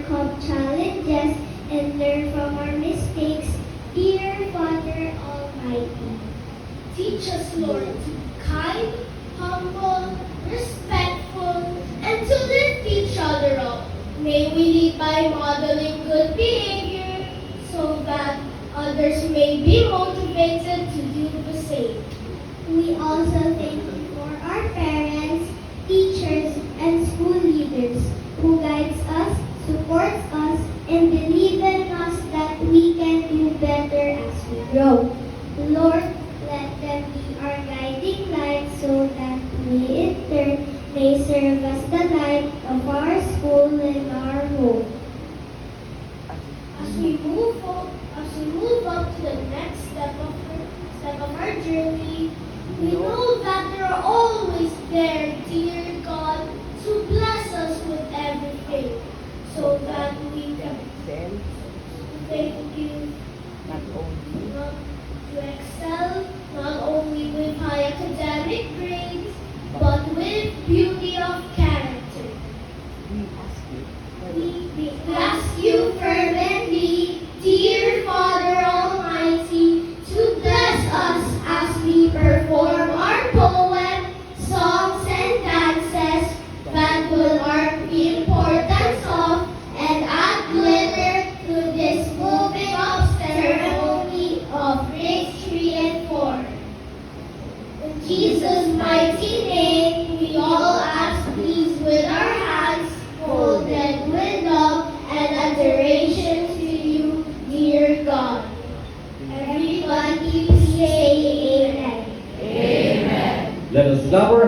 overcome challenges and learn from our mistakes. Dear Father Almighty, Teach us, Lord, to be kind, humble, respectful, and to lift each other up. May we lead by modeling good behavior so that others may be motivated to do the same. we also thank you for our parents, teachers, and school leaders who guides us, supports us, and believe in us that we can do better as we grow. Lord, let them be our guiding light so that we in turn may serve as the light of our school and our home. As we move up to the next step of our journey, we know that you are always there, dear God, to bless us with everything, so that we can thank you not only not to excel not only with high academic grades, but with beauty of character. we ask you We ask you fervently, dear Father Almighty, to bless us as we perform our poem, songs, and dances that will mark the importance of and add glitter to this moving up ceremony of grades 3 and 4. In Jesus' mighty name, we all ask these with our hands folded with love and adoration to you, dear God. Everybody say amen. Let us love our